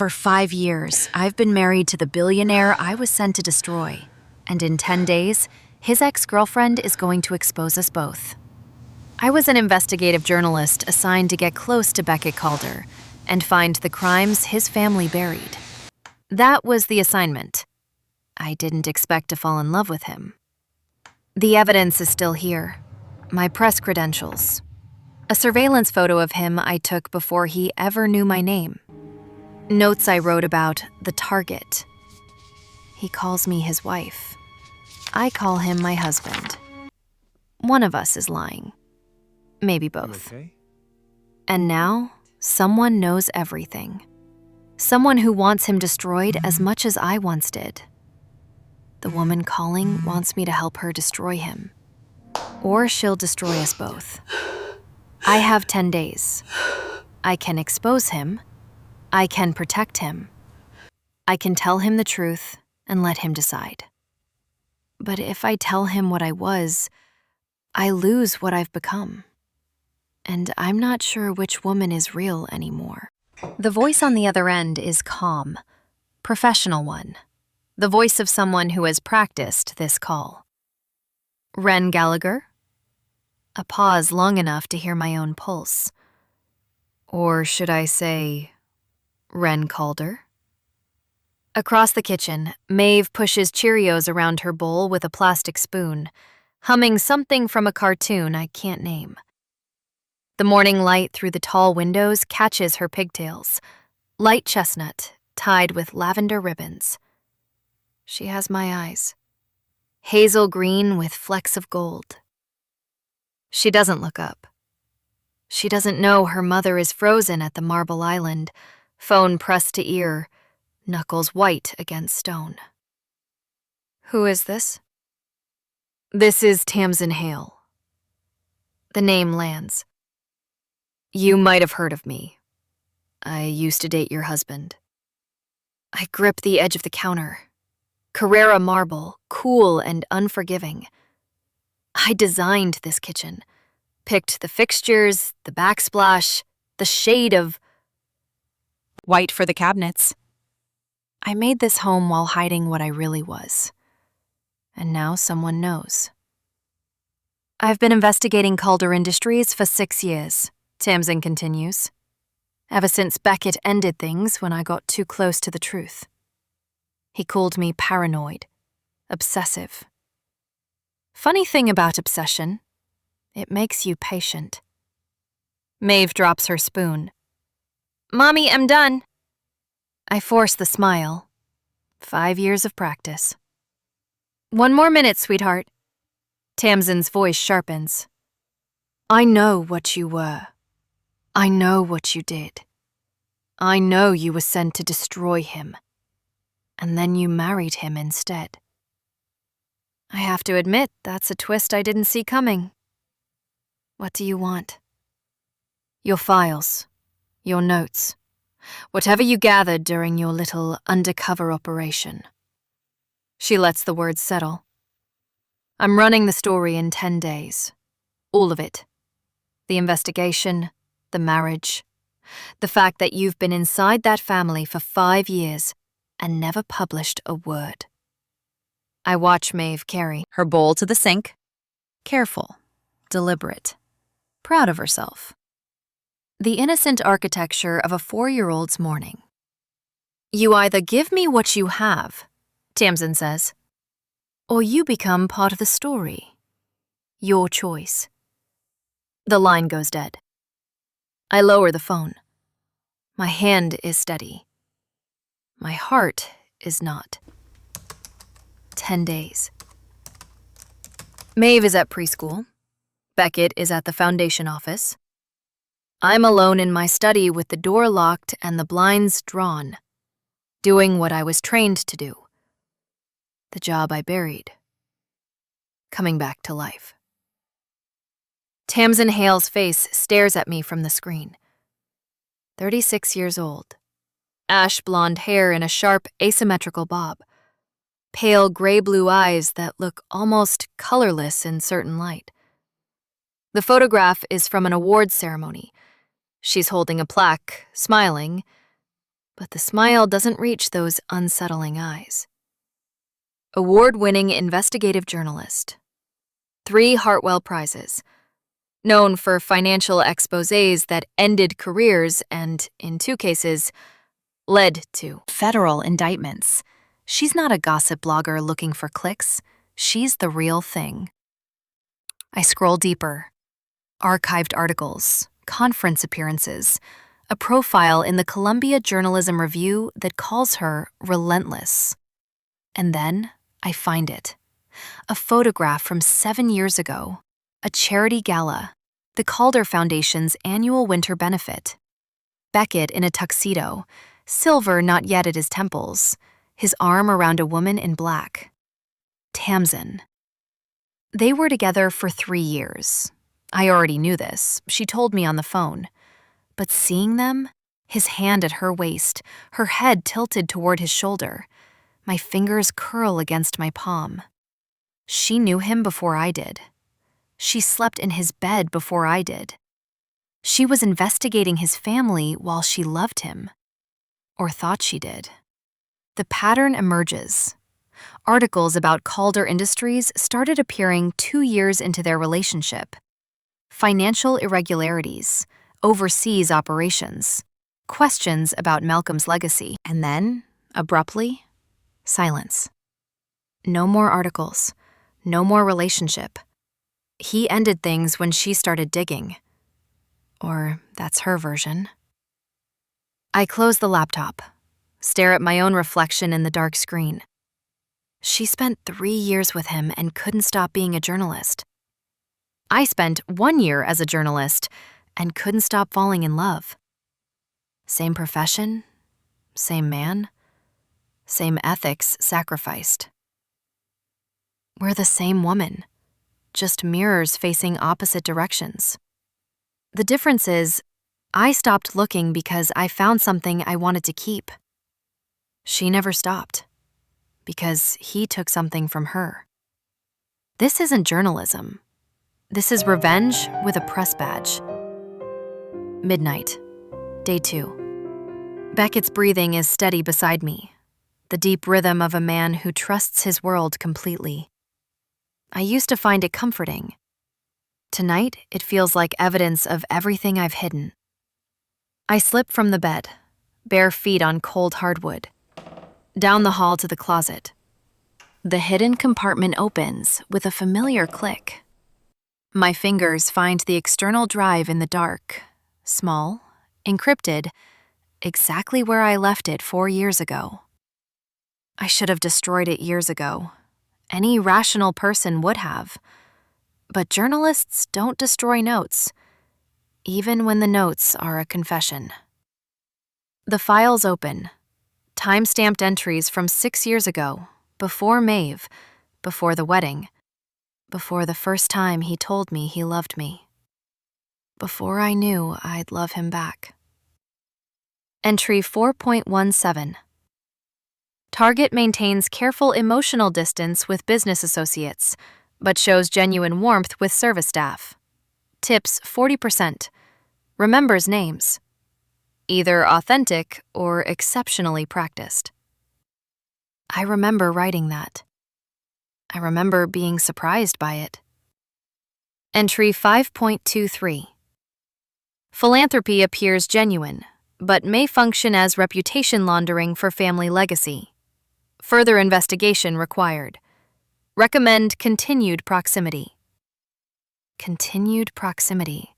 For 5 years, I've been married to the billionaire I was sent to destroy. And in 10 days, his ex-girlfriend is going to expose us both. I was an investigative journalist assigned to get close to Beckett Calder and find the crimes his family buried. That was the assignment. I didn't expect to fall in love with him. The evidence is still here. My press credentials. A surveillance photo of him I took before he ever knew my name. Notes I wrote about the target. He calls me his wife. I call him my husband. One of us is lying. Maybe both. Okay? And now, someone knows everything. Someone who wants him destroyed as much as I once did. The woman calling wants me to help her destroy him. Or she'll destroy us both. I have 10 days. I can expose him. I can protect him. I can tell him the truth and let him decide. But if I tell him what I was, I lose what I've become. And I'm not sure which woman is real anymore. The voice on the other end is calm, professional one. The voice of someone who has practiced this call. Wren Gallagher? A pause long enough to hear my own pulse. Or should I say, Wren Calder? Across the kitchen, Maeve pushes Cheerios around her bowl with a plastic spoon, humming something from a cartoon I can't name. The morning light through the tall windows catches her pigtails, light chestnut, tied with lavender ribbons. She has my eyes, hazel green with flecks of gold. She doesn't look up. She doesn't know her mother is frozen at the marble island, phone pressed to ear, knuckles white against stone. Who is this? This is Tamsin Hale. The name lands. You might have heard of me. I used to date your husband. I grip the edge of the counter. Carrara marble, cool and unforgiving. I designed this kitchen. Picked the fixtures, the backsplash, the shade of white for the cabinets. I made this home while hiding what I really was. And now someone knows. I've been investigating Calder Industries for 6 years, Tamsin continues. Ever since Beckett ended things when I got too close to the truth. He called me paranoid, obsessive. Funny thing about obsession, it makes you patient. Maeve drops her spoon. Mommy, I'm done. I force the smile. 5 years of practice. 1 more minute, sweetheart. Tamsin's voice sharpens. I know what you were. I know what you did. I know you were sent to destroy him. And then you married him instead. I have to admit, that's a twist I didn't see coming. What do you want? Your files, your notes, whatever you gathered during your little undercover operation. She lets the words settle. I'm running the story in 10 days. All of it. The investigation, the marriage, the fact that you've been inside that family for 5 years and never published a word. I watch Maeve carry Her bowl to the sink. careful, deliberate, proud of herself. The innocent architecture of a 4-year-old's morning. You either give me what you have, Tamsin says, or you become part of the story. Your choice. The line goes dead. I lower the phone. My hand is steady. My heart is not. 10 days. Maeve is at preschool. Beckett is at the foundation office. I'm alone in my study with the door locked and the blinds drawn, doing what I was trained to do. The job I buried. Coming back to life. Tamsin Hale's face stares at me from the screen. 36 years old. Ash blonde hair in a sharp, asymmetrical bob. Pale gray-blue eyes that look almost colorless in certain light. The photograph is from an awards ceremony. She's holding a plaque, smiling, but the smile doesn't reach those unsettling eyes. Award-winning investigative journalist. 3 Hartwell Prizes. Known for financial exposés that ended careers and, in 2 cases, led to federal indictments. She's not a gossip blogger looking for clicks. She's the real thing. I scroll deeper. Archived articles, conference appearances, a profile in the Columbia Journalism Review that calls her relentless. And then I find it. A photograph from 7 years ago, a charity gala, the Calder Foundation's annual winter benefit. Beckett in a tuxedo, silver not yet at his temples, his arm around a woman in black. Tamsin. They were together for 3 years. I already knew this, she told me on the phone. But seeing them, his hand at her waist, her head tilted toward his shoulder, my fingers curl against my palm. She knew him before I did. She slept in his bed before I did. She was investigating his family while she loved him. Or thought she did. The pattern emerges. Articles about Calder Industries started appearing 2 years into their relationship. Financial irregularities, overseas operations, questions about Malcolm's legacy, and then, abruptly, silence. No more articles, no more relationship. He ended things when she started digging. Or that's her version. I close the laptop, stare at my own reflection in the dark screen. She spent 3 years with him and couldn't stop being a journalist. I spent 1 year as a journalist and couldn't stop falling in love. Same profession, same man, same ethics sacrificed. We're the same woman, just mirrors facing opposite directions. The difference is, I stopped looking because I found something I wanted to keep. She never stopped, because he took something from her. This isn't journalism. This is revenge with a press badge. Midnight, day 2. Beckett's breathing is steady beside me, the deep rhythm of a man who trusts his world completely. I used to find it comforting. Tonight, it feels like evidence of everything I've hidden. I slip from the bed, bare feet on cold hardwood, down the hall to the closet. The hidden compartment opens with a familiar click. My fingers find the external drive in the dark, small, encrypted, exactly where I left it 4 years ago. I should have destroyed it years ago. Any rational person would have. But journalists don't destroy notes, even when the notes are a confession. The files open, time-stamped entries from 6 years ago, before Maeve, before the wedding, before the first time he told me he loved me, before I knew I'd love him back. Entry 4.17. Target maintains careful emotional distance with business associates, but shows genuine warmth with service staff. Tips 40%. Remembers names. Either authentic or exceptionally practiced. I remember writing that. I remember being surprised by it. Entry 5.23. Philanthropy appears genuine, but may function as reputation laundering for family legacy. Further investigation required. Recommend continued proximity. Continued proximity.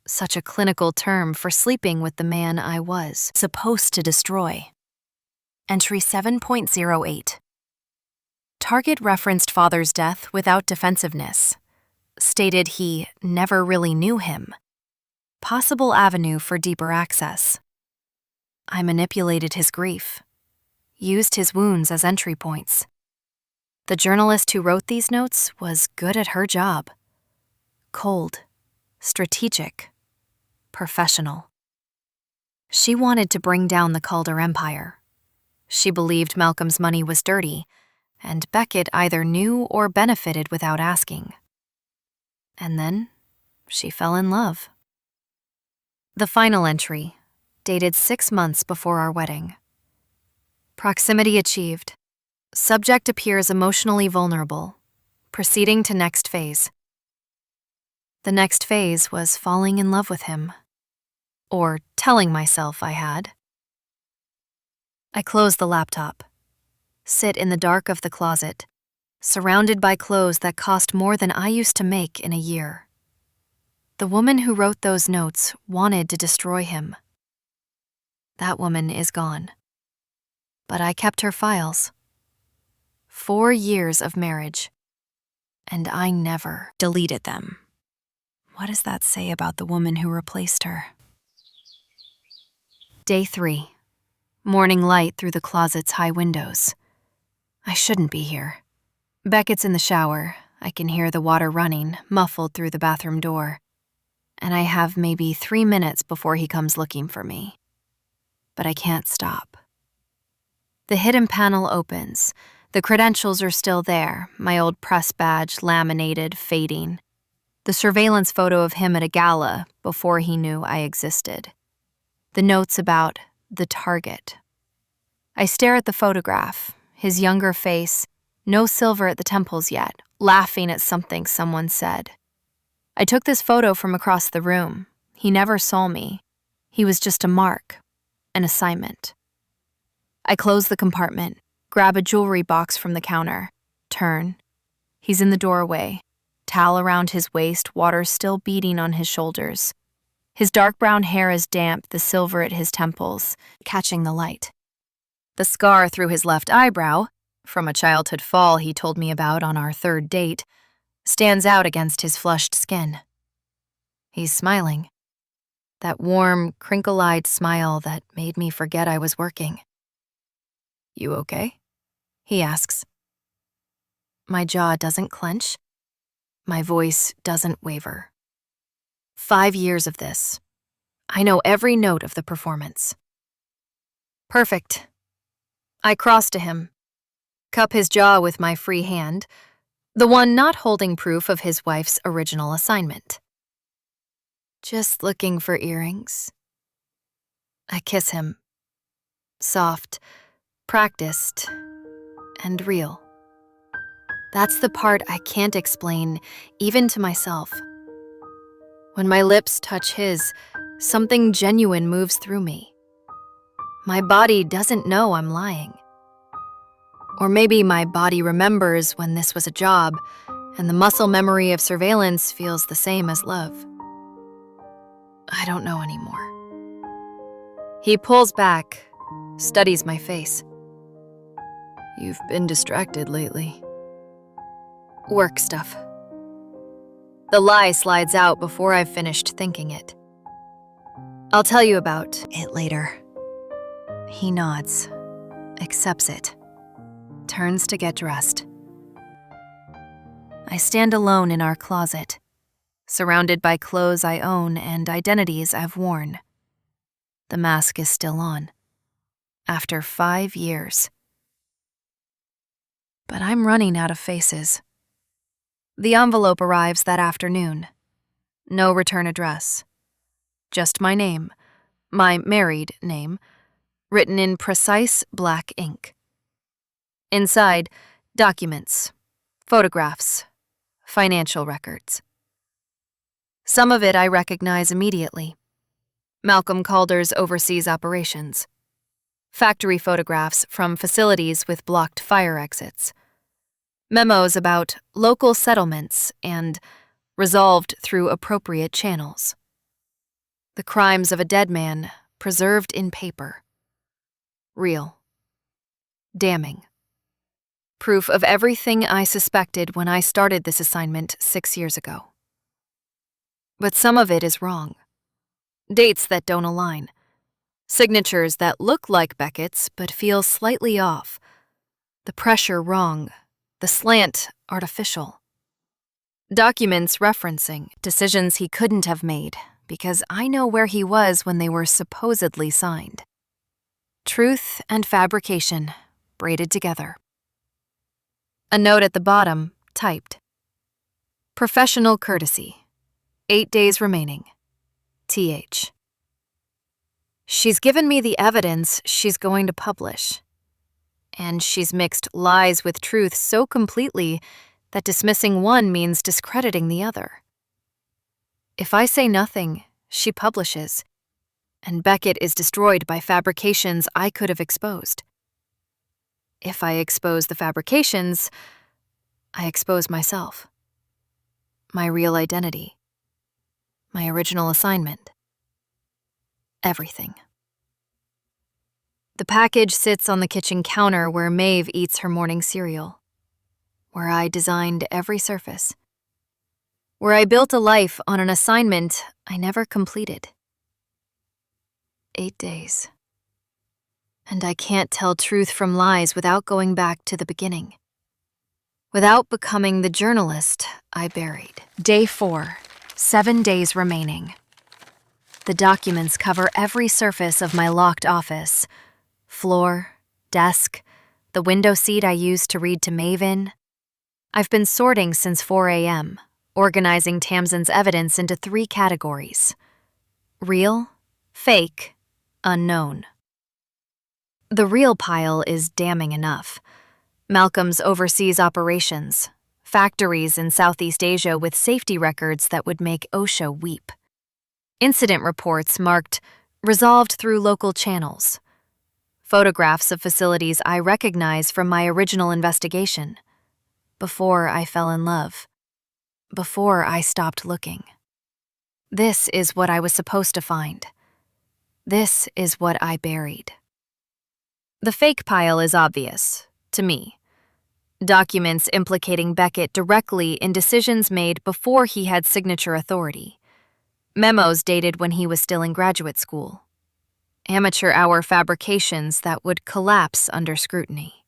Such a clinical term for sleeping with the man I was supposed to destroy. Entry 7.08. Target referenced father's death without defensiveness. Stated he never really knew him. Possible avenue for deeper access. I manipulated his grief. Used his wounds as entry points. The journalist who wrote these notes was good at her job. Cold, strategic, professional. She wanted to bring down the Calder empire. She believed Malcolm's money was dirty, and Beckett either knew or benefited without asking. And then she fell in love. The final entry, dated 6 months before our wedding. Proximity achieved. Subject appears emotionally vulnerable. Proceeding to next phase. The next phase was falling in love with him. Or telling myself I had. I close the laptop. Sit in the dark of the closet, surrounded by clothes that cost more than I used to make in a year. The woman who wrote those notes wanted to destroy him. That woman is gone. But I kept her files. 4 years of marriage. And I never Deleted them. What does that say about the woman who replaced her? Day 3. Morning light through the closet's high windows. I shouldn't be here. Beckett's in the shower. I can hear the water running, muffled through the bathroom door. And I have maybe 3 minutes before he comes looking for me. But I can't stop. The hidden panel opens. The credentials are still there, my old press badge laminated, fading. The surveillance photo of him at a gala before he knew I existed. The notes about the target. I stare at the photograph, his younger face, no silver at the temples yet, laughing at something someone said. I took this photo from across the room. He never saw me. He was just a mark, an assignment. I close the compartment, grab a jewelry box from the counter, turn. He's in the doorway, towel around his waist, water still beating on his shoulders. His dark brown hair is damp, the silver at his temples, catching the light. The scar through his left eyebrow, from a childhood fall he told me about on our 3rd date, stands out against his flushed skin. He's smiling. That warm, crinkle-eyed smile that made me forget I was working. "You okay?" he asks. My jaw doesn't clench. My voice doesn't waver. 5 years of this. I know every note of the performance. Perfect. I cross to him, cup his jaw with my free hand, the one not holding proof of his wife's original assignment. Just looking for earrings. I kiss him. Soft, practiced, and real. That's the part I can't explain, even to myself. When my lips touch his, something genuine moves through me. My body doesn't know I'm lying. Or maybe my body remembers when this was a job, and the muscle memory of surveillance feels the same as love. I don't know anymore. He pulls back, studies my face. "You've been distracted lately." Work stuff. The lie slides out before I've finished thinking it. "I'll tell you about it later." He nods, accepts it, turns to get dressed. I stand alone in our closet, surrounded by clothes I own and identities I've worn. The mask is still on, after 5 years. But I'm running out of faces. The envelope arrives that afternoon. No return address. Just my name, my married name, written in precise black ink. Inside, documents, photographs, financial records. Some of it I recognize immediately. Malcolm Calder's overseas operations. Factory photographs from facilities with blocked fire exits. Memos about local settlements and resolved through appropriate channels. The crimes of a dead man preserved in paper. Real. Damning. Proof of everything I suspected when I started this assignment 6 years ago. But some of it is wrong. Dates that don't align. Signatures that look like Beckett's but feel slightly off. The pressure wrong. The slant artificial. Documents referencing decisions he couldn't have made because I know where he was when they were supposedly signed. Truth and fabrication braided together. A note at the bottom, typed. Professional courtesy. 8 days remaining. TH. She's given me the evidence she's going to publish. And she's mixed lies with truth so completely that dismissing one means discrediting the other. If I say nothing, she publishes, and Beckett is destroyed by fabrications I could have exposed. If I expose the fabrications, I expose myself, my real identity, my original assignment, everything. The package sits on the kitchen counter where Maeve eats her morning cereal, where I designed every surface, where I built a life on an assignment I never completed. 8 days. And I can't tell truth from lies without going back to the beginning, without becoming the journalist I buried. Day 4, 7 days remaining. The documents cover every surface of my locked office: floor, desk, the window seat I used to read to Maeve in. I've been sorting since 4 a.m., organizing Tamsin's evidence into 3 categories: real, fake, unknown. The real pile is damning enough. Malcolm's overseas operations, factories in Southeast Asia with safety records that would make OSHA weep. Incident reports marked resolved through local channels. Photographs of facilities I recognize from my original investigation. Before I fell in love. Before I stopped looking. This is what I was supposed to find. This is what I buried. The fake pile is obvious, to me. Documents implicating Beckett directly in decisions made before he had signature authority. Memos dated when he was still in graduate school. Amateur hour fabrications that would collapse under scrutiny.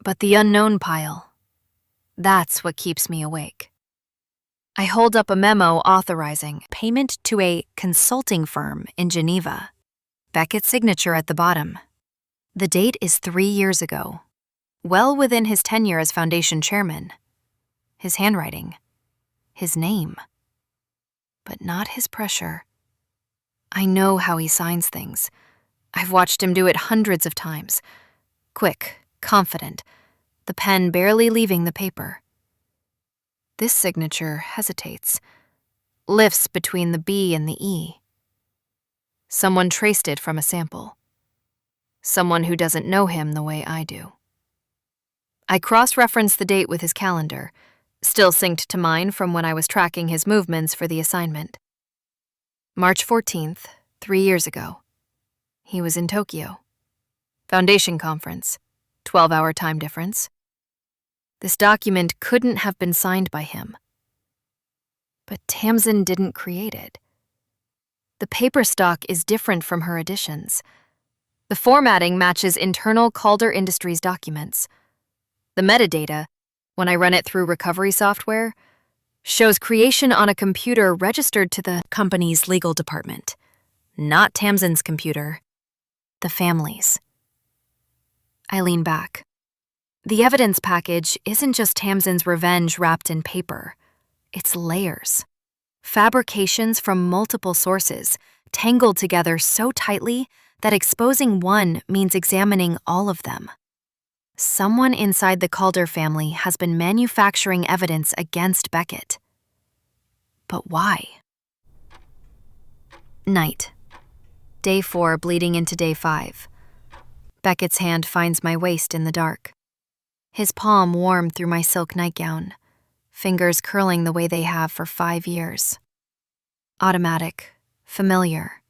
But the unknown pile, that's what keeps me awake. I hold up a memo authorizing payment to a consulting firm in Geneva. Beckett's signature at the bottom. The date is 3 years ago, well within his tenure as foundation chairman. His handwriting, his name, but not his pressure. I know how he signs things. I've watched him do it hundreds of times. Quick, confident, the pen barely leaving the paper. This signature hesitates, lifts between the B and the E. Someone traced it from a sample. Someone who doesn't know him the way I do. I cross-reference the date with his calendar, still synced to mine from when I was tracking his movements for the assignment. March 14th, 3 years ago. He was in Tokyo. Foundation conference, 12-hour time difference. This document couldn't have been signed by him. But Tamsin didn't create it. The paper stock is different from her editions. The formatting matches internal Calder Industries documents. The metadata, when I run it through recovery software, shows creation on a computer registered to the company's legal department. Not Tamsin's computer. The family's. I lean back. The evidence package isn't just Tamsin's revenge wrapped in paper. It's layers. Fabrications from multiple sources, tangled together so tightly that exposing one means examining all of them. Someone inside the Calder family has been manufacturing evidence against Beckett. But why? Night. Day 4 bleeding into day 5. Beckett's hand finds my waist in the dark. His palm warm through my silk nightgown, fingers curling the way they have for 5 years. Automatic, familiar.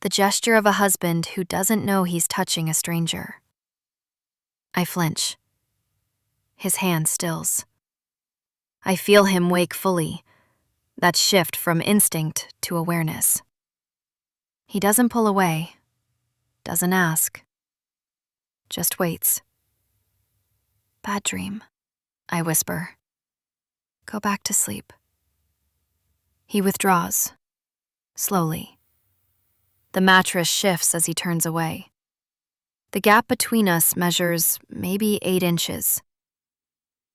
The gesture of a husband who doesn't know he's touching a stranger. I flinch. His hand stills. I feel him wake fully, that shift from instinct to awareness. He doesn't pull away, doesn't ask, just waits. Bad dream, I whisper. Go back to sleep. He withdraws, slowly. The mattress shifts as he turns away. The gap between us measures maybe 8 inches.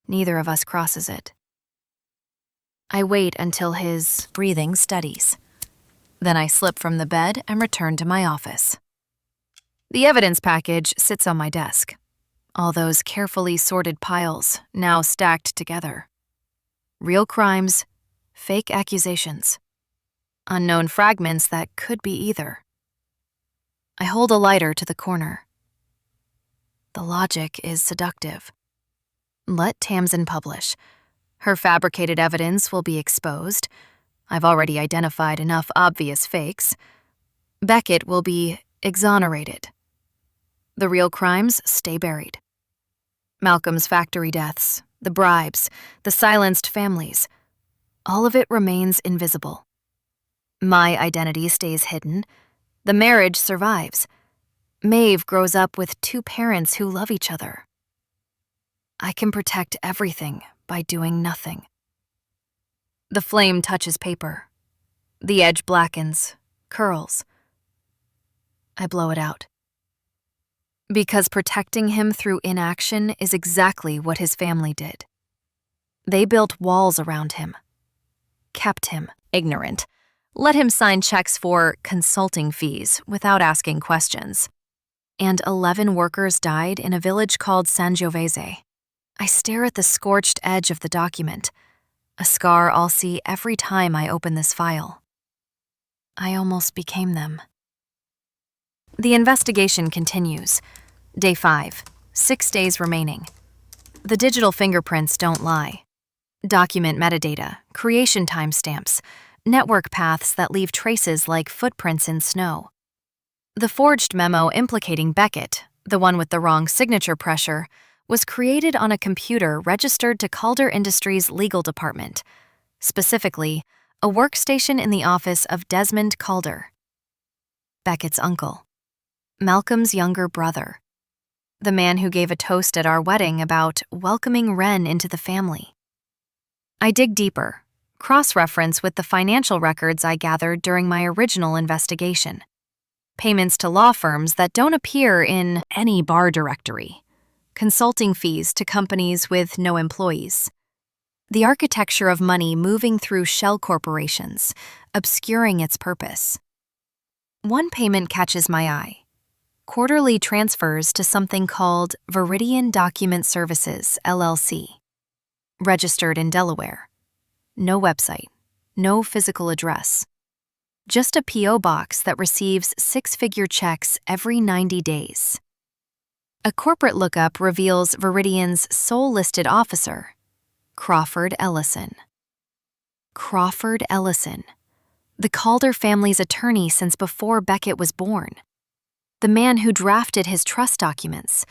Neither of us crosses it. I wait until his breathing steadies. Then I slip from the bed and return to my office. The evidence package sits on my desk. All those carefully sorted piles, now stacked together. Real crimes, fake accusations. Unknown fragments that could be either. I hold a lighter to the corner. The logic is seductive. Let Tamsin publish. Her fabricated evidence will be exposed. I've already identified enough obvious fakes. Beckett will be exonerated. The real crimes stay buried. Malcolm's factory deaths, the bribes, the silenced families, all of it remains invisible. My identity stays hidden. The marriage survives. Maeve grows up with two parents who love each other. I can protect everything by doing nothing. The flame touches paper. The edge blackens, curls. I blow it out. Because protecting him through inaction is exactly what his family did. They built walls around him, kept him ignorant, let him sign checks for consulting fees without asking questions. And 11 workers died in a village called Sangiovese. I stare at the scorched edge of the document, a scar I'll see every time I open this file. I almost became them. The investigation continues. Day 5, 6 days remaining. The digital fingerprints don't lie. Document metadata, creation timestamps, network paths that leave traces like footprints in snow. The forged memo implicating Beckett, the one with the wrong signature pressure, was created on a computer registered to Calder Industries' legal department, specifically, a workstation in the office of Desmond Calder, Beckett's uncle, Malcolm's younger brother, the man who gave a toast at our wedding about welcoming Wren into the family. I dig deeper, cross-reference with the financial records I gathered during my original investigation. Payments to law firms that don't appear in any bar directory. Consulting fees to companies with no employees. The architecture of money moving through shell corporations, obscuring its purpose. One payment catches my eye. Quarterly transfers to something called Viridian Document Services, LLC. Registered in Delaware. No website, no physical address. Just a P.O. box that receives 6-figure checks every 90 days. A corporate lookup reveals Viridian's sole listed officer, Crawford Ellison. Crawford Ellison, the Calder family's attorney since before Beckett was born. The man who drafted his trust documents,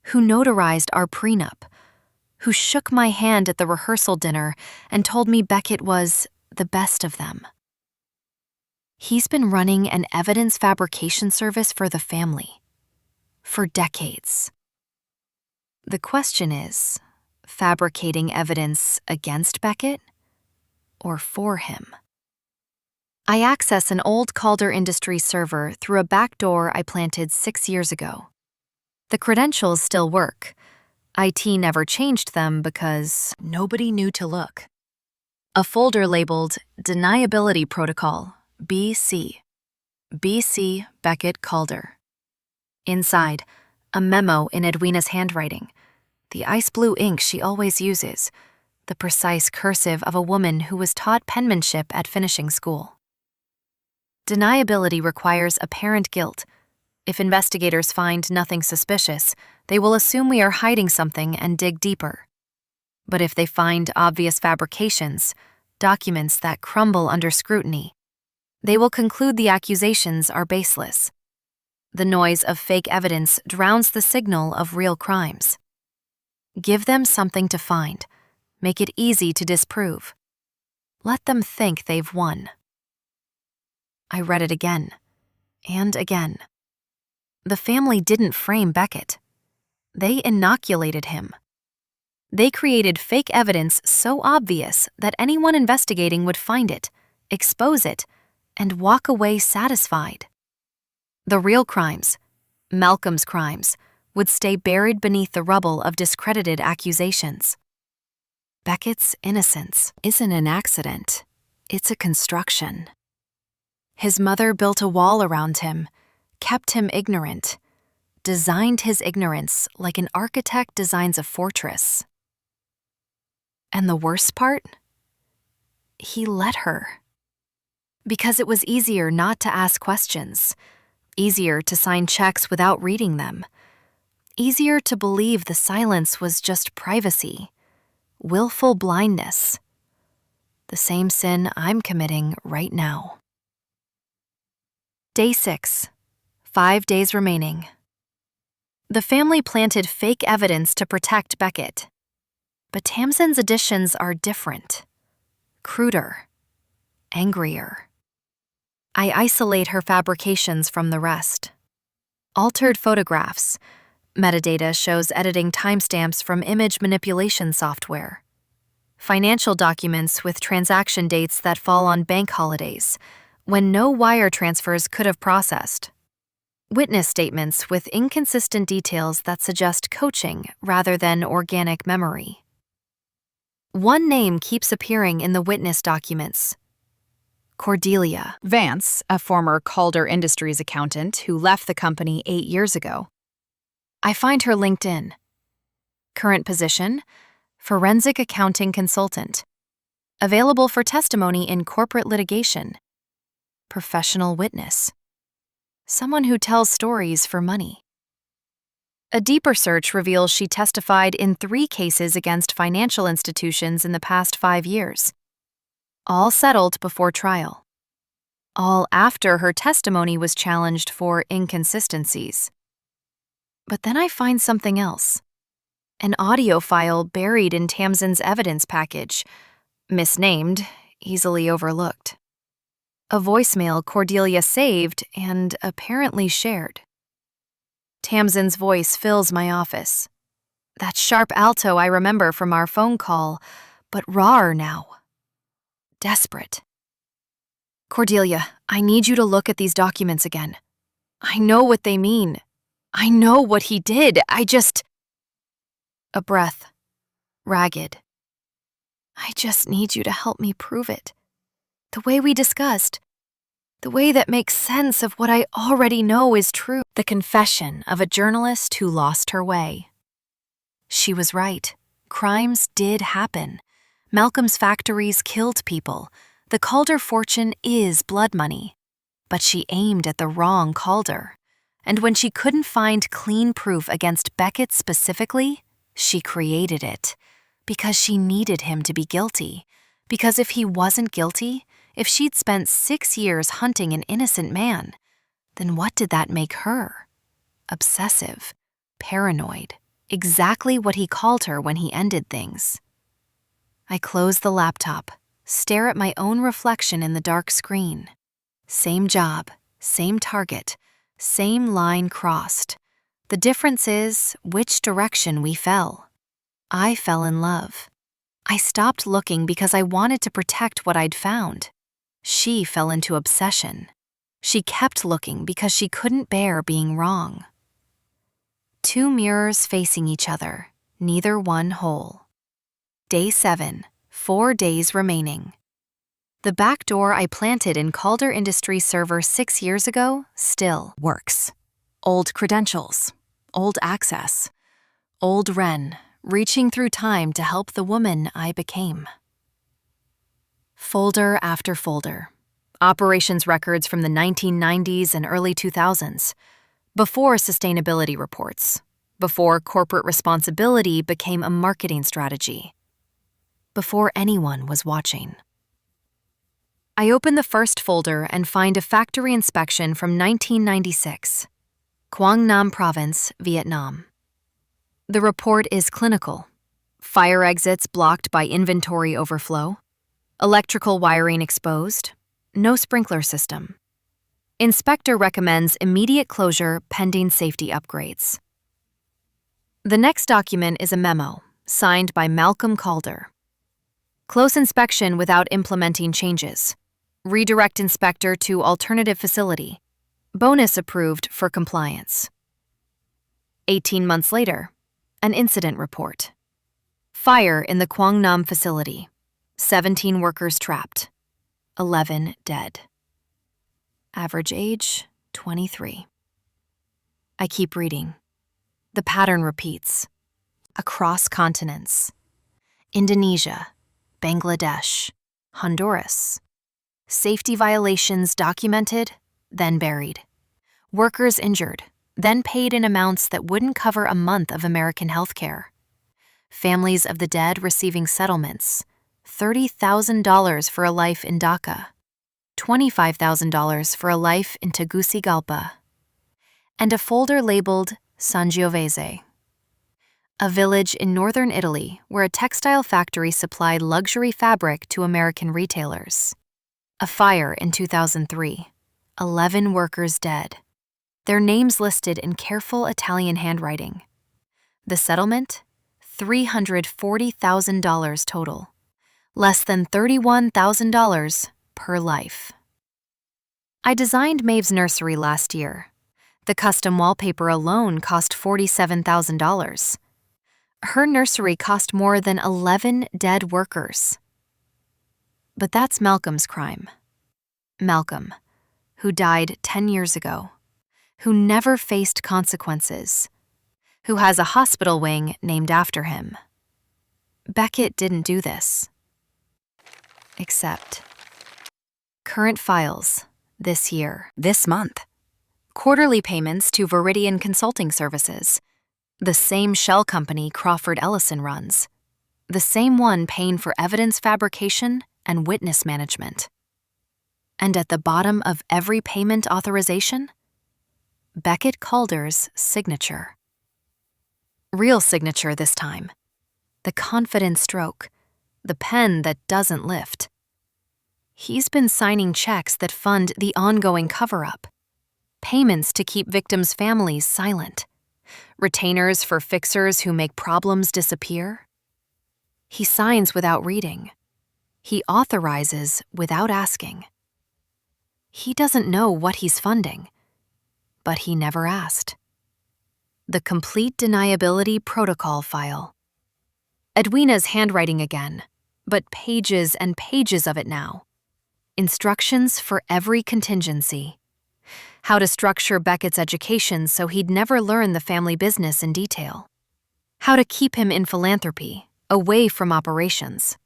who notarized our prenup, who shook my hand at the rehearsal dinner and told me Beckett was the best of them. He's been running an evidence fabrication service for the family for decades. The question is, fabricating evidence against Beckett or for him? I access an old Calder Industries server through a back door I planted 6 years ago. The credentials still work. IT never changed them because nobody knew to look. A folder labeled Deniability Protocol, BC. BC Beckett Calder. Inside, a memo in Edwina's handwriting, the ice blue ink she always uses, the precise cursive of a woman who was taught penmanship at finishing school. Deniability requires apparent guilt. If investigators find nothing suspicious, they will assume we are hiding something and dig deeper. But if they find obvious fabrications, documents that crumble under scrutiny, they will conclude the accusations are baseless. The noise of fake evidence drowns the signal of real crimes. Give them something to find. Make it easy to disprove. Let them think they've won. I read it again, and again. The family didn't frame Beckett. They inoculated him. They created fake evidence so obvious that anyone investigating would find it, expose it, and walk away satisfied. The real crimes, Malcolm's crimes, would stay buried beneath the rubble of discredited accusations. Beckett's innocence isn't an accident, it's a construction. His mother built a wall around him, kept him ignorant, designed his ignorance like an architect designs a fortress. And the worst part? He let her. Because it was easier not to ask questions, easier to sign checks without reading them, easier to believe the silence was just privacy, willful blindness. The same sin I'm committing right now. Day 6. 5 days remaining. The family planted fake evidence to protect Beckett. But Tamsin's additions are different, cruder, angrier. I isolate her fabrications from the rest. Altered photographs. Metadata shows editing timestamps from image manipulation software. Financial documents with transaction dates that fall on bank holidays, when no wire transfers could have processed. Witness statements with inconsistent details that suggest coaching rather than organic memory. One name keeps appearing in the witness documents. Cordelia. Vance, a former Calder Industries accountant who left the company 8 years ago. I find her LinkedIn. Current position: forensic accounting consultant. Available for testimony in corporate litigation. Professional witness. Someone who tells stories for money. A deeper search reveals she testified in 3 cases against financial institutions in the past 5 years. All settled before trial. All after her testimony was challenged for inconsistencies. But then I find something else. An audio file buried in Tamsin's evidence package, misnamed, easily overlooked. A voicemail Cordelia saved and apparently shared. Tamsin's voice fills my office. That sharp alto I remember from our phone call, but rawer now. Desperate. Cordelia, I need you to look at these documents again. I know what they mean. I know what he did. A breath. Ragged. I just need you to help me prove it. The way we discussed. The way that makes sense of what I already know is true. The confession of a journalist who lost her way. She was right. Crimes did happen. Malcolm's factories killed people. The Calder fortune is blood money. But she aimed at the wrong Calder. And when she couldn't find clean proof against Beckett specifically, she created it. Because she needed him to be guilty. Because if he wasn't guilty, if she'd spent 6 years hunting an innocent man, then what did that make her? Obsessive, paranoid, exactly what he called her when he ended things. I close the laptop, stare at my own reflection in the dark screen. Same job, same target, same line crossed. The difference is which direction we fell. I fell in love. I stopped looking because I wanted to protect what I'd found. She fell into obsession. She kept looking because she couldn't bear being wrong. 2 mirrors facing each other, neither one whole. Day 7, 4 days remaining. The back door I planted in Calder Industries server 6 years ago still works. Old credentials, old access, old Ren, reaching through time to help the woman I became. Folder after folder. Operations records from the 1990s and early 2000s. Before sustainability reports. Before corporate responsibility became a marketing strategy. Before anyone was watching. I open the first folder and find a factory inspection from 1996. Quang Nam Province, Vietnam. The report is clinical. Fire exits blocked by inventory overflow. Electrical wiring exposed. No sprinkler system. Inspector recommends immediate closure pending safety upgrades. The next document is a memo, signed by Malcolm Calder. Close inspection without implementing changes. Redirect inspector to alternative facility. Bonus approved for compliance. 18 months later, an incident report. Fire in the Quang Nam facility. 17 workers trapped. 11 dead. Average age, 23. I keep reading. The pattern repeats. Across continents. Indonesia, Bangladesh, Honduras. Safety violations documented, then buried. Workers injured, then paid in amounts that wouldn't cover a month of American health care. Families of the dead receiving settlements, $30,000 for a life in Dhaka, $25,000 for a life in Tegucigalpa, and a folder labeled Sangiovese, a village in northern Italy where a textile factory supplied luxury fabric to American retailers. A fire in 2003, 11 workers dead. Their names listed in careful Italian handwriting. The settlement? $340,000 total. Less than $31,000 per life. I designed Maeve's nursery last year. The custom wallpaper alone cost $47,000. Her nursery cost more than 11 dead workers. But that's Malcolm's crime. Malcolm, who died 10 years ago, who never faced consequences, who has a hospital wing named after him. Beckett didn't do this. Except current files this year. This month. Quarterly payments to Viridian Consulting Services. The same shell company Crawford Ellison runs. The same one paying for evidence fabrication and witness management. And at the bottom of every payment authorization? Beckett Calder's signature. Real signature this time. The confident stroke. The pen that doesn't lift. He's been signing checks that fund the ongoing cover-up. Payments to keep victims' families silent. Retainers for fixers who make problems disappear. He signs without reading. He authorizes without asking. He doesn't know what he's funding, but he never asked. The complete deniability protocol file. Edwina's handwriting again, but pages and pages of it now. Instructions for every contingency. How to structure Beckett's education so he'd never learn the family business in detail. How to keep him in philanthropy, away from operations.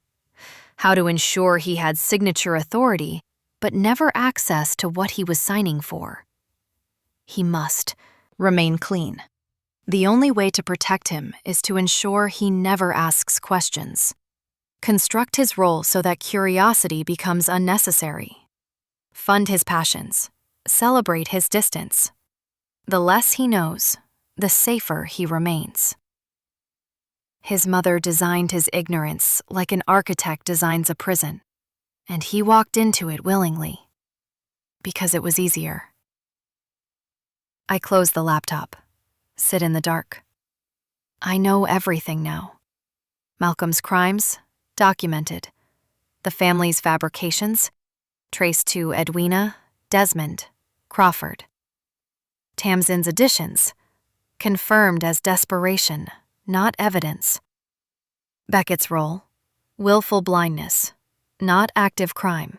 How to ensure he had signature authority, but never access to what he was signing for. He must remain clean. The only way to protect him is to ensure he never asks questions. Construct his role so that curiosity becomes unnecessary. Fund his passions. Celebrate his distance. The less he knows, the safer he remains. His mother designed his ignorance like an architect designs a prison, and he walked into it willingly, because it was easier. I close the laptop, sit in the dark. I know everything now. Malcolm's crimes, documented. The family's fabrications, traced to Edwina, Desmond, Crawford. Tamsin's additions, confirmed as desperation, not evidence. Beckett's role, willful blindness, not active crime.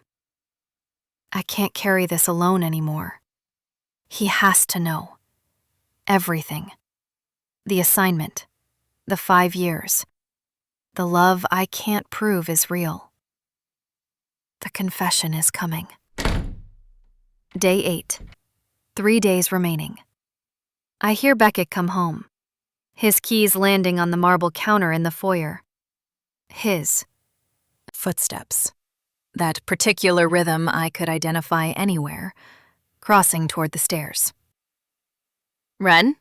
I can't carry this alone anymore. He has to know. Everything. The assignment, the 5 years. The love I can't prove is real. The confession is coming. Day 8. 3 days remaining. I hear Beckett come home. His keys landing on the marble counter in the foyer. His footsteps. That particular rhythm I could identify anywhere, crossing toward the stairs. Ren?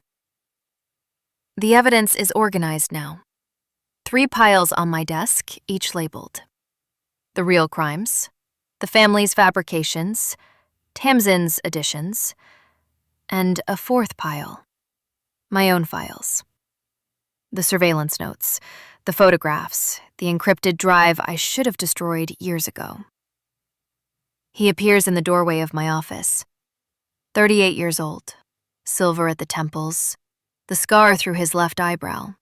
The evidence is organized now. 3 piles on my desk, each labeled. The real crimes, the family's fabrications, Tamsin's additions, and a 4th pile, my own files. The surveillance notes, the photographs, the encrypted drive I should have destroyed years ago. He appears in the doorway of my office. 38 years old, silver at the temples, the scar through his left eyebrow,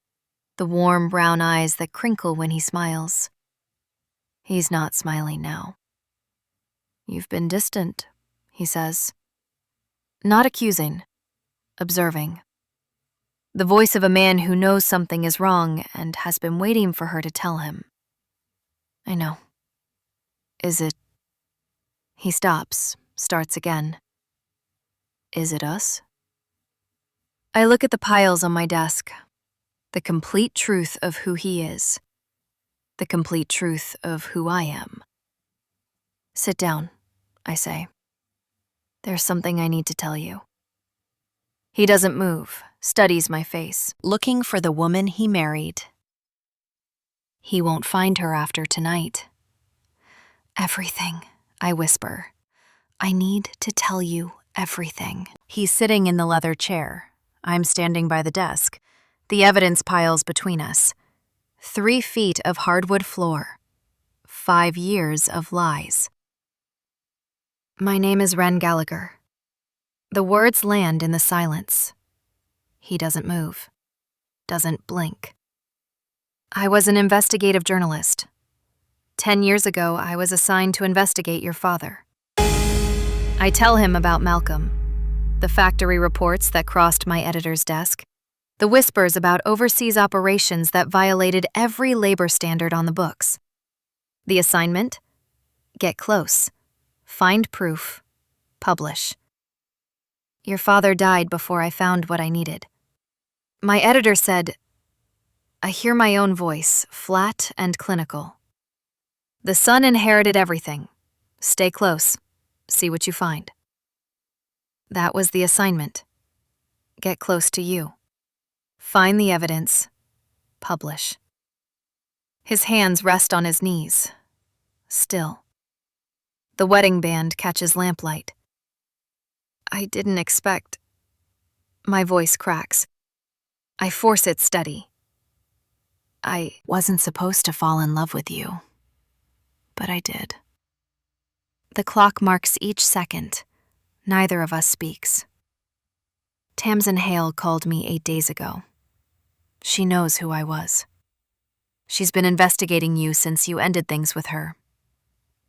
the warm brown eyes that crinkle when he smiles. He's not smiling now. You've been distant, he says. Not accusing, observing. The voice of a man who knows something is wrong and has been waiting for her to tell him. I know. Is it... He stops, starts again. Is it us? I look at the piles on my desk. The complete truth of who he is. The complete truth of who I am. Sit down, I say. There's something I need to tell you. He doesn't move, studies my face. Looking for the woman he married. He won't find her after tonight. Everything, I whisper. I need to tell you everything. He's sitting in the leather chair. I'm standing by the desk. The evidence piles between us. 3 feet of hardwood floor. 5 years of lies. My name is Ren Gallagher. The words land in the silence. He doesn't move. Doesn't blink. I was an investigative journalist. 10 years ago, I was assigned to investigate your father. I tell him about Malcolm, the factory reports that crossed my editor's desk, the whispers about overseas operations that violated every labor standard on the books. The assignment? Get close. Find proof. Publish. Your father died before I found what I needed. My editor said, I hear my own voice, flat and clinical. The son inherited everything. Stay close. See what you find. That was the assignment. Get close to you. Find the evidence. Publish. His hands rest on his knees. Still. The wedding band catches lamplight. I didn't expect... My voice cracks. I force it steady. I Wasn't supposed to fall in love with you, but I did. The clock marks each second. Neither of us speaks. Tamsin Hale called me 8 days ago. She knows who I was. She's been investigating you since you ended things with her.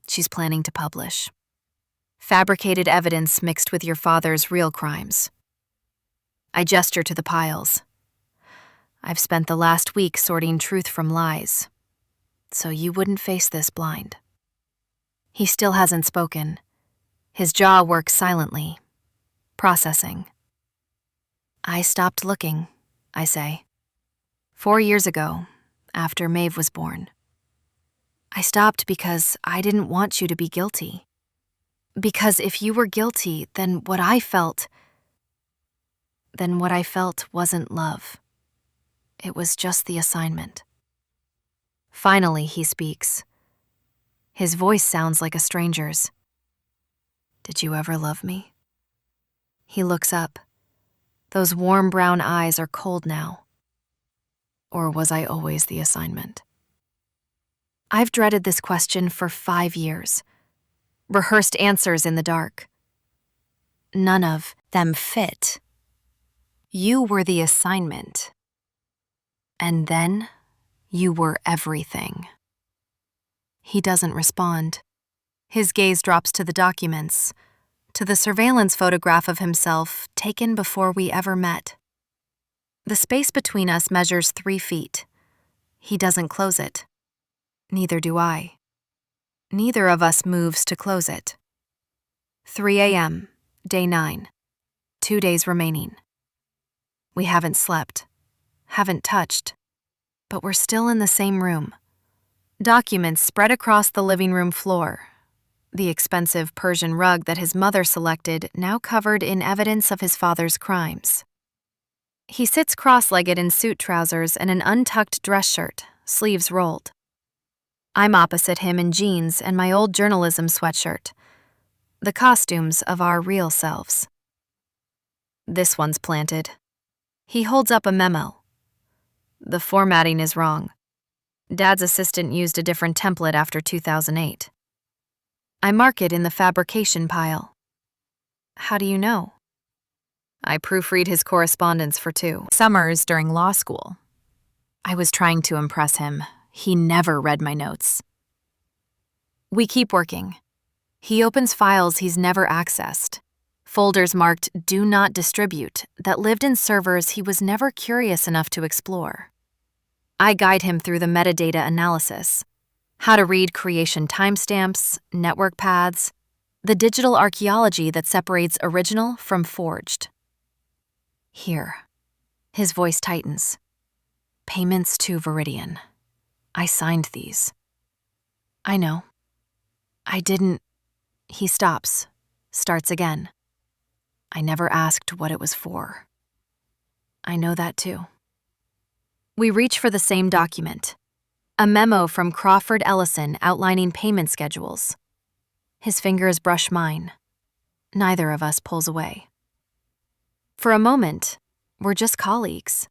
She's planning to publish. Fabricated evidence mixed with your father's real crimes. I gesture to the piles. I've spent the last week sorting truth from lies, so you wouldn't face this blind. He still hasn't spoken. His jaw works silently, processing. I stopped looking, I say. 4 years ago, after Maeve was born. I stopped because I didn't want you to be guilty. Because if you were guilty, then what I felt wasn't love. It was just the assignment. Finally, he speaks. His voice sounds like a stranger's. Did you ever love me? He looks up. Those warm brown eyes are cold now. Or was I always the assignment? I've dreaded this question for 5 years. Rehearsed answers in the dark. None of Them fit. You were the assignment. and then you were everything. He doesn't respond. His gaze drops to the documents, to the surveillance photograph of himself taken before we ever met. The space between us measures 3 feet. He doesn't close it. Neither do I. Neither of us moves to close it. 3 a.m., day 9. 2 days remaining. We haven't slept, haven't touched, but we're still in the same room. Documents spread across the living room floor. The expensive Persian rug that his mother selected now covered in evidence of his father's crimes. He sits cross-legged in suit trousers and an untucked dress shirt, sleeves rolled. I'm opposite him in jeans and my old journalism sweatshirt, the costumes of our real selves. This one's planted. He holds up a memo. The formatting is wrong. Dad's assistant used a different template after 2008. I mark it in the fabrication pile. How do you know? I proofread his correspondence for 2 Summers during law school. I was trying to impress him. He never read my notes. We keep working. He opens files he's never accessed. folders marked "Do Not Distribute" that lived in servers he was never curious enough to explore. I guide him through the metadata analysis, how to read creation timestamps, network paths, the digital archaeology that separates original from forged. Here. His voice tightens. Payments to Viridian. I signed these. I know. I didn't. He stops, starts again. I never asked what it was for. I know that too. We reach for the same document, a memo from Crawford Ellison outlining payment schedules. His fingers brush mine. Neither of us pulls away. For a moment, we're just colleagues.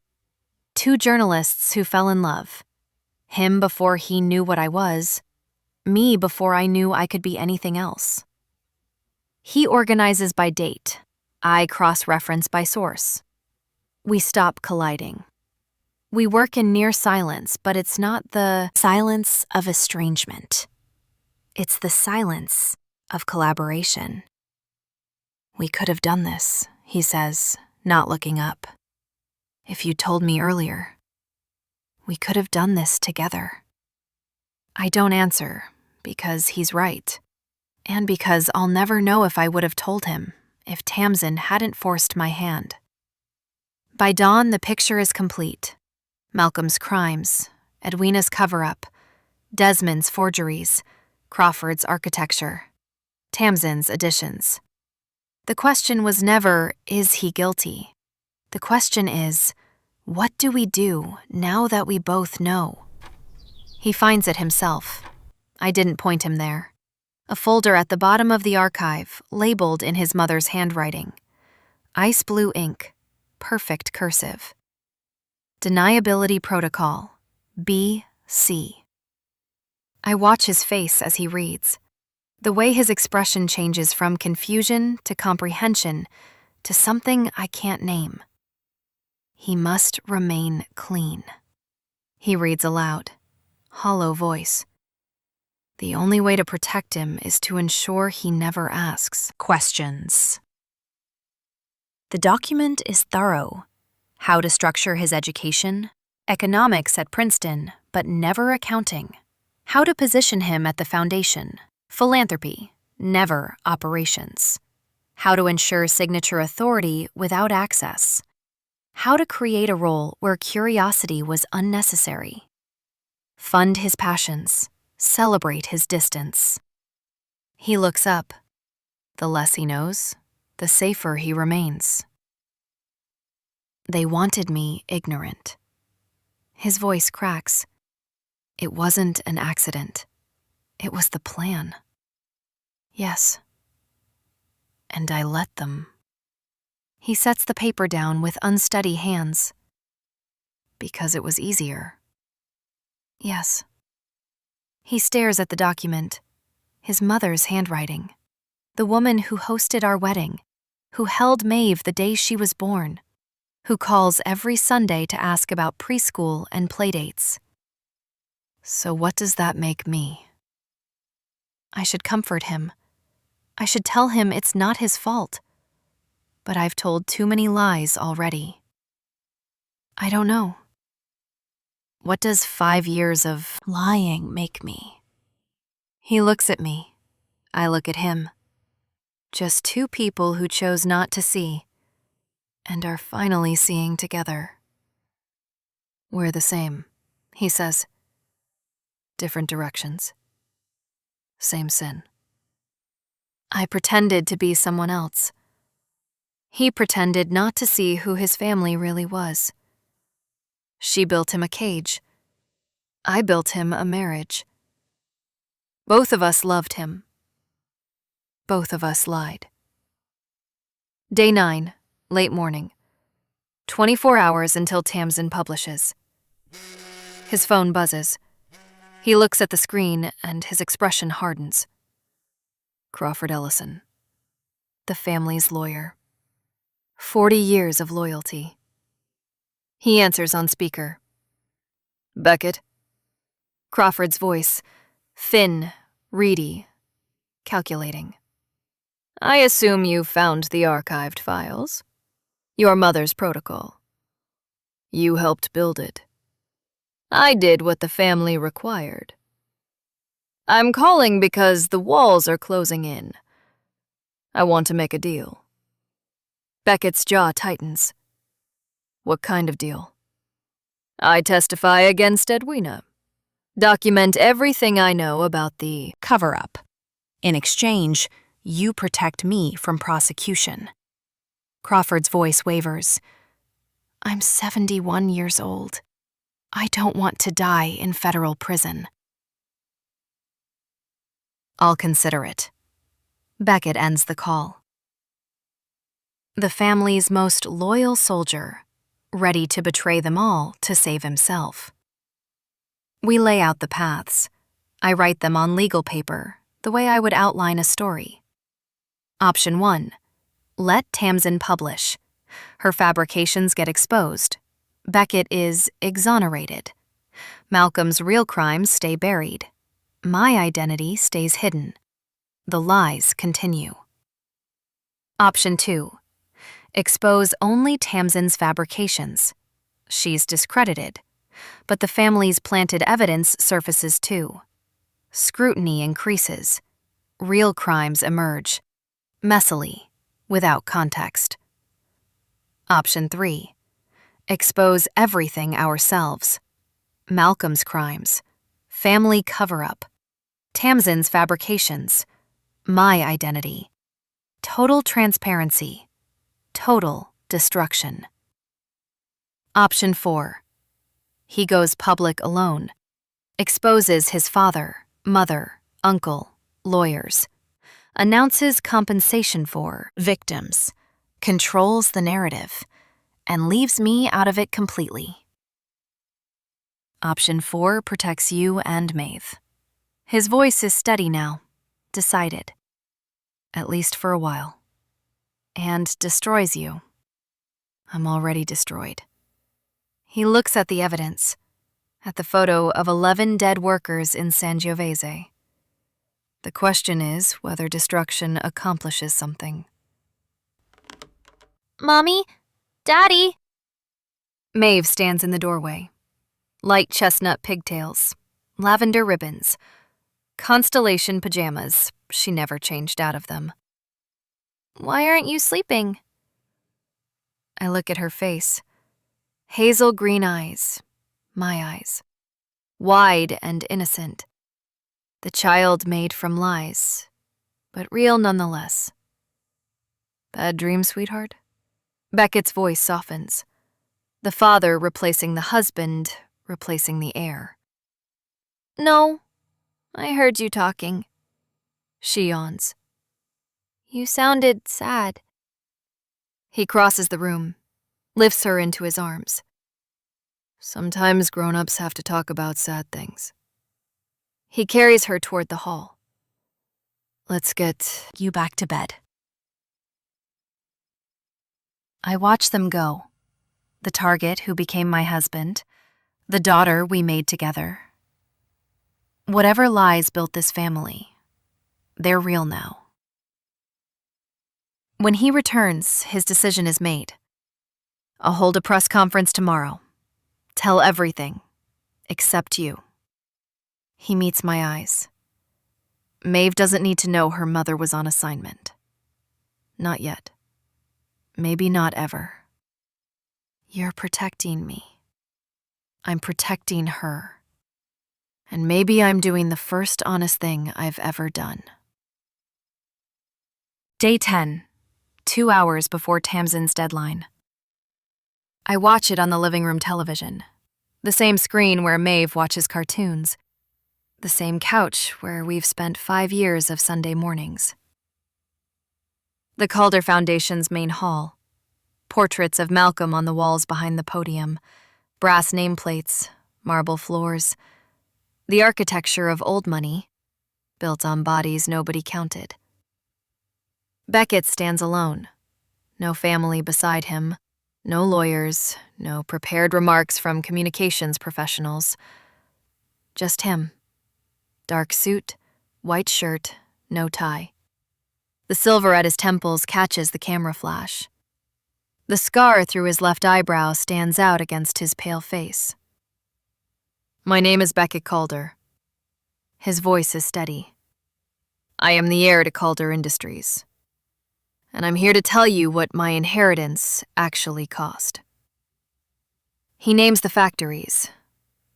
Two journalists who fell in love. Him before he knew what I was, me before I knew I could be anything else. He organizes by date. I cross-reference by source. We stop colliding. We work in near silence, but it's not the silence of estrangement. It's the silence of collaboration. We could have done this, he says, not looking up. If you told me earlier, we could have done this together. I don't answer because he's right, and because I'll never know if I would have told him if Tamsin hadn't forced my hand. By dawn, the picture is complete. Malcolm's crimes, Edwina's cover-up, Desmond's forgeries, Crawford's architecture, Tamsin's additions. The question was never, is he guilty? The question is, what do we do now that we both know? He finds it himself. I didn't point him there. A folder at the bottom of the archive, labeled in his mother's handwriting. Ice blue ink, perfect cursive. Deniability Protocol, BC. I watch his face as he reads. The way his expression changes from confusion to comprehension to something I can't name. He must remain clean. He reads aloud, hollow voice. The only way to protect him is to ensure he never asks questions. The document is thorough. How to structure his education, economics at Princeton, but never accounting. How to position him at the foundation, philanthropy, never operations. How to ensure signature authority without access. How to create a role where curiosity was unnecessary. Fund his passions, celebrate his distance. He looks up. The less he knows, the safer he remains. They wanted me ignorant. His voice cracks. It wasn't an accident. It was the plan. Yes. And I let them. He sets the paper down with unsteady hands. Because it was easier. Yes. He stares at the document, his mother's handwriting, the woman who hosted our wedding, who held Maeve the day she was born, who calls every Sunday to ask about preschool and playdates. So what does that make me? I should comfort him. I should tell him it's not his fault. But I've told too many lies already. I don't know. What does 5 years of lying make me? He looks at me. I look at him. Just two people who chose not to see and are finally seeing together. We're the same, he says. Different directions. Same sin. I pretended to be someone else. He pretended not to see who his family really was. She built him a cage. I built him a marriage. Both of us loved him. Both of us lied. Day 9, late morning. 24 hours until Tamsin publishes. His phone buzzes. He looks at the screen and his expression hardens. Crawford Ellison, the family's lawyer. 40 years of loyalty. He answers on speaker. Beckett. Crawford's voice, thin, reedy, calculating. I assume you found the archived files. Your mother's protocol. You helped build it. I did what the family required. I'm calling because the walls are closing in. I want to make a deal. Beckett's jaw tightens. What kind of deal? I testify against Edwina. Document everything I know about the Cover-up. In exchange, you protect me from prosecution. Crawford's voice wavers. I'm 71 years old. I don't want to die in federal prison. I'll consider it. Beckett ends the call. The family's most loyal soldier, ready to betray them all to save himself. We lay out the paths. I write them on legal paper, the way I would outline a story. Option 1. Let Tamsin publish. Her fabrications get exposed. Beckett is exonerated. Malcolm's real crimes stay buried. My identity stays hidden. The lies continue. Option 2. Expose only Tamsin's fabrications. She's discredited, but the family's planted evidence surfaces too. Scrutiny increases. Real crimes emerge, messily, without context. Option 3. Expose everything ourselves. Malcolm's crimes, family cover-up, Tamsin's fabrications, my identity. Total transparency. Total destruction. Option 4. He goes public alone. Exposes his father, mother, uncle, lawyers. Announces compensation for victims. Controls the narrative. And leaves me out of it completely. Option 4 protects you and Maeve. His voice is steady now, decided. At least for a while. And destroys you. I'm already destroyed. He looks at the evidence, at the photo of 11 dead workers in Sangiovese. The question is whether destruction accomplishes something. Mommy? Daddy? Maeve stands in the doorway. Light chestnut pigtails, lavender ribbons, constellation pajamas. She never changed out of them. Why aren't you sleeping? I look at her face. Hazel green eyes, my eyes. Wide and innocent. The child made from lies, but real nonetheless. Bad dream, sweetheart? Beckett's voice softens. The father replacing the husband, replacing the heir. No, I heard you talking. She yawns. You sounded sad. He crosses the room, lifts her into his arms. Sometimes grown-ups have to talk about sad things. He carries her toward the hall. Let's get you back to bed. I watch them go. The target who became my husband, the daughter we made together. Whatever lies built this family, they're real now. When he returns, his decision is made. I'll hold a press conference tomorrow. Tell everything, except you. He meets my eyes. Maeve doesn't need to know her mother was on assignment. Not yet. Maybe not ever. You're protecting me. I'm protecting her. And maybe I'm doing the first honest thing I've ever done. Day 10, 2 hours before Tamsin's deadline. I watch it on the living room television. The same screen where Maeve watches cartoons. The same couch where we've spent 5 years of Sunday mornings. The Calder Foundation's main hall. Portraits of Malcolm on the walls behind the podium. Brass nameplates, marble floors. The architecture of old money, built on bodies nobody counted. Beckett stands alone. No family beside him. No lawyers, no prepared remarks from communications professionals. Just him. Dark suit, white shirt, no tie. The silver at his temples catches the camera flash. The scar through his left eyebrow stands out against his pale face. My name is Beckett Calder. His voice is steady. I am the heir to Calder Industries, and I'm here to tell you what my inheritance actually cost. He names the factories: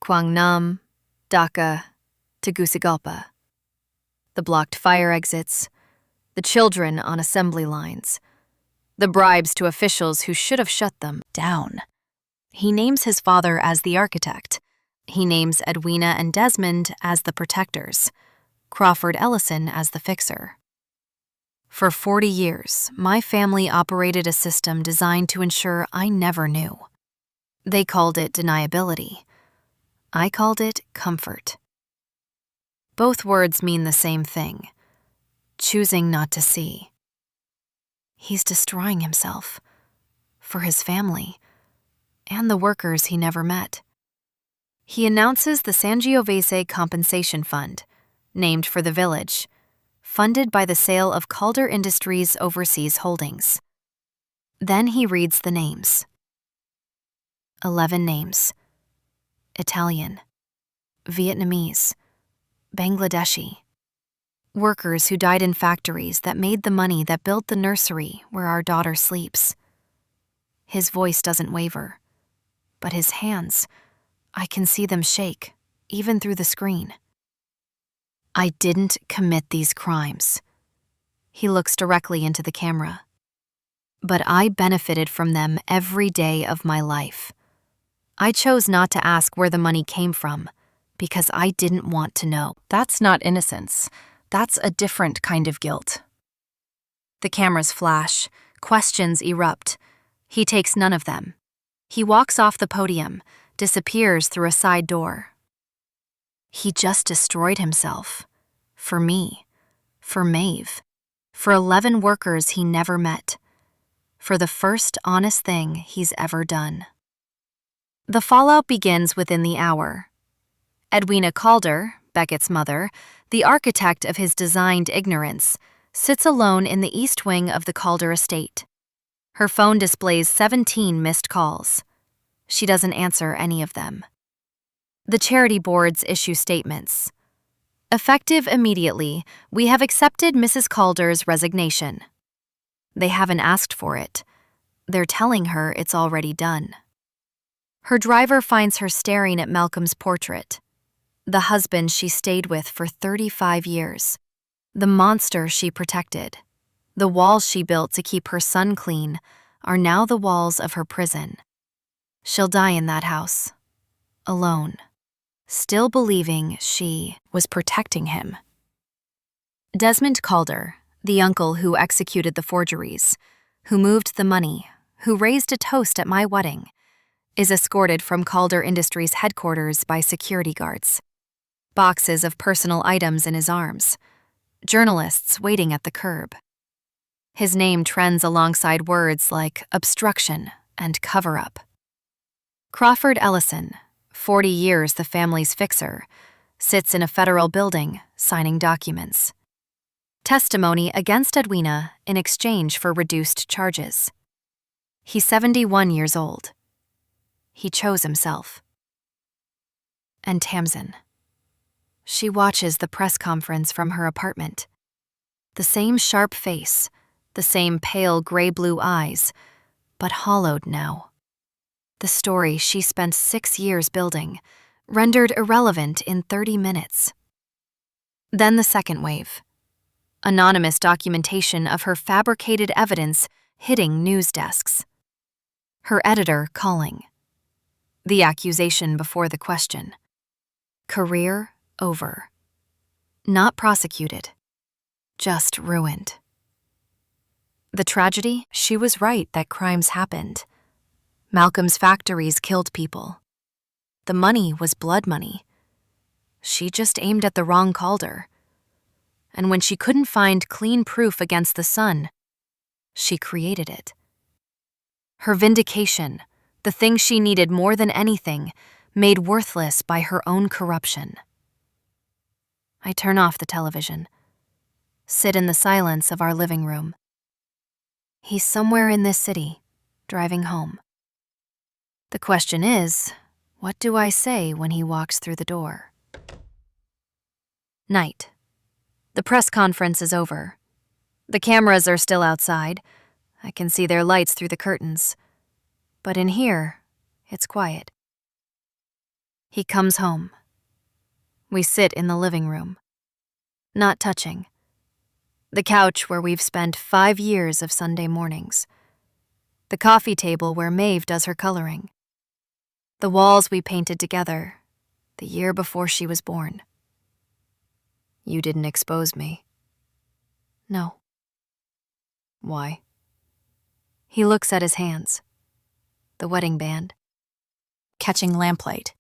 Kwangnam, Dhaka, Tegucigalpa. The blocked fire exits, the children on assembly lines, the bribes to officials who should have shut them down. He names his father as the architect. He names Edwina and Desmond as the protectors, Crawford Ellison as the fixer. For 40 years, my family operated a system designed to ensure I never knew. They called it deniability. I called it comfort. Both words mean the same thing: choosing not to see. He's destroying himself for his family and the workers he never met. He announces the Sangiovese Compensation Fund, named for the village, funded by the sale of Calder Industries' overseas holdings. Then he reads the names. 11 names. Italian, Vietnamese, Bangladeshi. Workers who died in factories that made the money that built the nursery where our daughter sleeps. His voice doesn't waver, but his hands, I can see them shake, even through the screen. I didn't commit these crimes. He looks directly into the camera. But I benefited from them every day of my life. I chose not to ask where the money came from because I didn't want to know. That's not innocence. That's a different kind of guilt. The cameras flash, questions erupt. He takes none of them. He walks off the podium, disappears through a side door. He just destroyed himself. For me. For Maeve. For 11 workers he never met. For the first honest thing he's ever done. The fallout begins within the hour. Edwina Calder, Beckett's mother, the architect of his designed ignorance, sits alone in the east wing of the Calder estate. Her phone displays 17 missed calls. She doesn't answer any of them. The charity boards issue statements. Effective immediately, we have accepted Mrs. Calder's resignation. They haven't asked for it. They're telling her it's already done. Her driver finds her staring at Malcolm's portrait, the husband she stayed with for 35 years, the monster she protected. The walls she built to keep her son clean are now the walls of her prison. She'll die in that house, alone, still believing she was protecting him. Desmond Calder, the uncle who executed the forgeries, who moved the money, who raised a toast at my wedding, is escorted from Calder Industries headquarters by security guards. Boxes of personal items in his arms. Journalists waiting at the curb. His name trends alongside words like obstruction and cover-up. Crawford Ellison, 40 years the family's fixer, sits in a federal building signing documents. Testimony against Edwina in exchange for reduced charges. He's 71 years old. He chose himself. And Tamsin. She watches the press conference from her apartment. The same sharp face, the same pale gray-blue eyes, but hollowed now. The story she spent 6 years building, rendered irrelevant in 30 minutes. Then the second wave. Anonymous documentation of her fabricated evidence hitting news desks. Her editor calling. The accusation before the question. Career over. Not prosecuted. Just ruined. The tragedy? She was right that crimes happened. Malcolm's factories killed people. The money was blood money. She just aimed at the wrong Calder. And when she couldn't find clean proof against the son, she created it. Her vindication, the thing she needed more than anything, made worthless by her own corruption. I turn off the television. sit in the silence of our living room. He's somewhere in this city, driving home. The question is, what do I say when he walks through the door? Night. The press conference is over. The cameras are still outside. I can see their lights through the curtains. But in here, it's quiet. He comes home. We sit in the living room, not touching. The couch where we've spent 5 years of Sunday mornings. The coffee table where Maeve does her coloring. The walls we painted together the year before she was born. You didn't expose me. No. Why? He looks at his hands. The wedding band. Catching lamplight.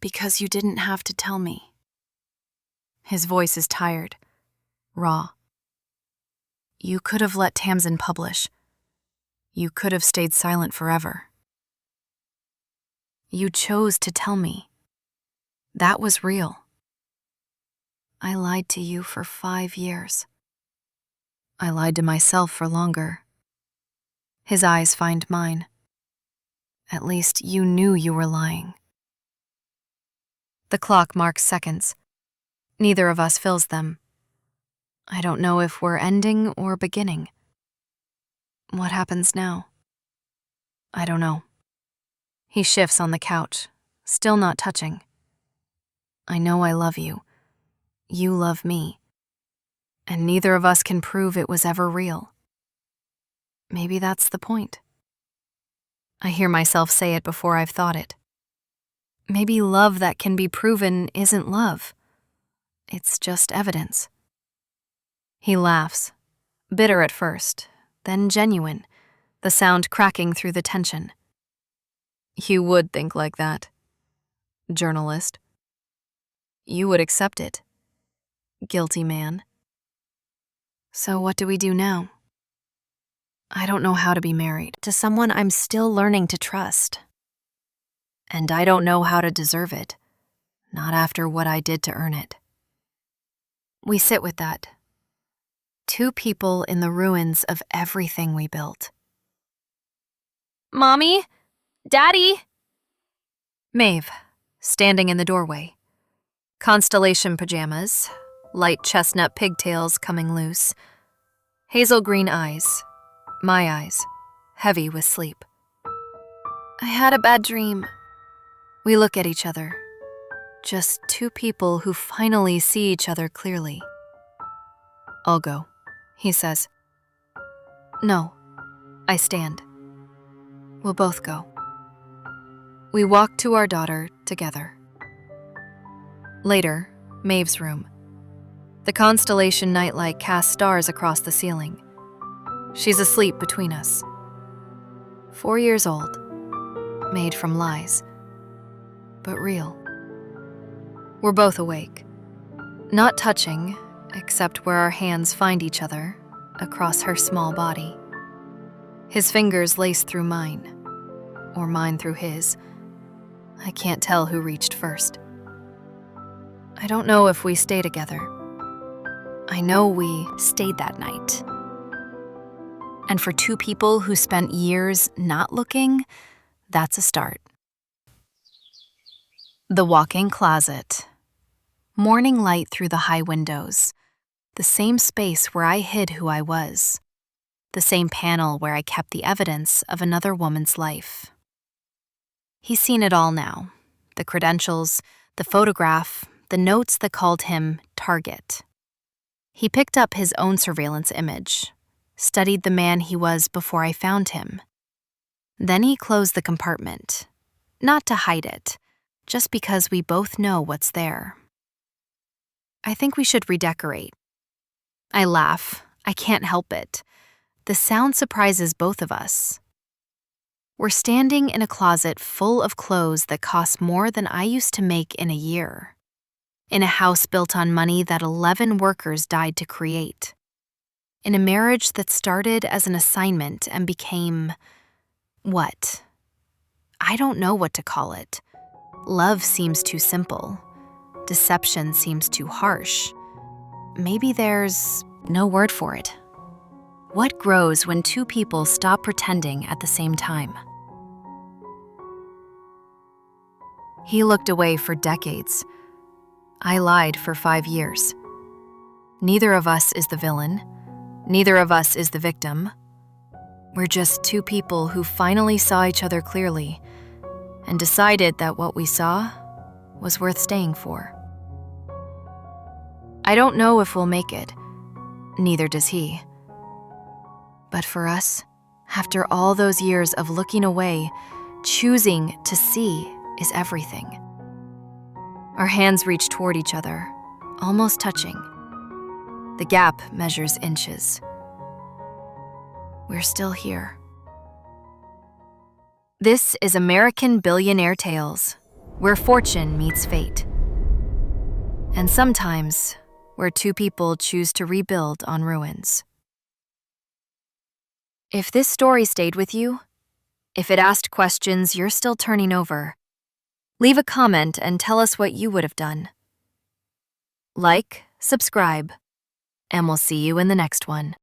Because you didn't have to tell me. His voice is tired, raw. You could have let Tamsin publish. You could have stayed silent forever. You chose to tell me. That was real. I lied to you for 5 years. I lied to myself for longer. His eyes find mine. At least you knew you were lying. The clock marks seconds. Neither of us fills them. I don't know if we're ending or beginning. What happens now? I don't know. He shifts on the couch, still not touching. I know I love you. You love me. And neither of us can prove it was ever real. Maybe that's the point. I hear myself say it before I've thought it. Maybe love that can be proven isn't love. It's just evidence. He laughs, bitter at first, then genuine, the sound cracking through the tension. You would think like that. Journalist. You would accept it. Guilty man. So what do we do now? I don't know how to be married to someone I'm still learning to trust. And I don't know how to deserve it, not after what I did to earn it. We sit with that. 2 people in the ruins of everything we built. Mommy? Daddy? Maeve, standing in the doorway. Constellation pajamas, light chestnut pigtails coming loose. Hazel green eyes, my eyes, heavy with sleep. I had a bad dream. We look at each other. Just 2 people who finally see each other clearly. I'll go, he says. No, I stand. We'll both go. We walk to our daughter together. Later, Maeve's room. The constellation nightlight casts stars across the ceiling. She's asleep between us. 4 years old, made from lies, but real. We're both awake, not touching, except where our hands find each other, across her small body. His fingers lace through mine, or mine through his. I can't tell who reached first. I don't know if we stay together. I know we stayed that night. And for 2 people who spent years not looking, that's a start. The walk-in closet. Morning light through the high windows. The same space where I hid who I was. The same panel where I kept the evidence of another woman's life. He's seen it all now. The credentials, the photograph, the notes that called him target. He picked up his own surveillance image, studied the man he was before I found him. Then he closed the compartment, not to hide it, just because we both know what's there. I think we should redecorate. I laugh. I can't help it. The sound surprises both of us. We're standing in a closet full of clothes that cost more than I used to make in a year. In a house built on money that 11 workers died to create. In a marriage that started as an assignment and became... what? I don't know what to call it. Love seems too simple. Deception seems too harsh. maybe there's no word for it. What grows when two people stop pretending at the same time? He looked away for decades. I lied for 5 years. Neither of us is the villain. Neither of us is the victim. We're just two people who finally saw each other clearly and decided that what we saw was worth staying for. I don't know if we'll make it. Neither does he. But for us, after all those years of looking away, choosing to see is everything. Our hands reach toward each other, almost touching. The gap measures inches. We're still here. This is American Billionaire Tales, where fortune meets fate. And sometimes, where two people choose to rebuild on ruins. If this story stayed with you, if it asked questions you're still turning over, leave a comment and tell us what you would have done. Like, subscribe, and we'll see you in the next one.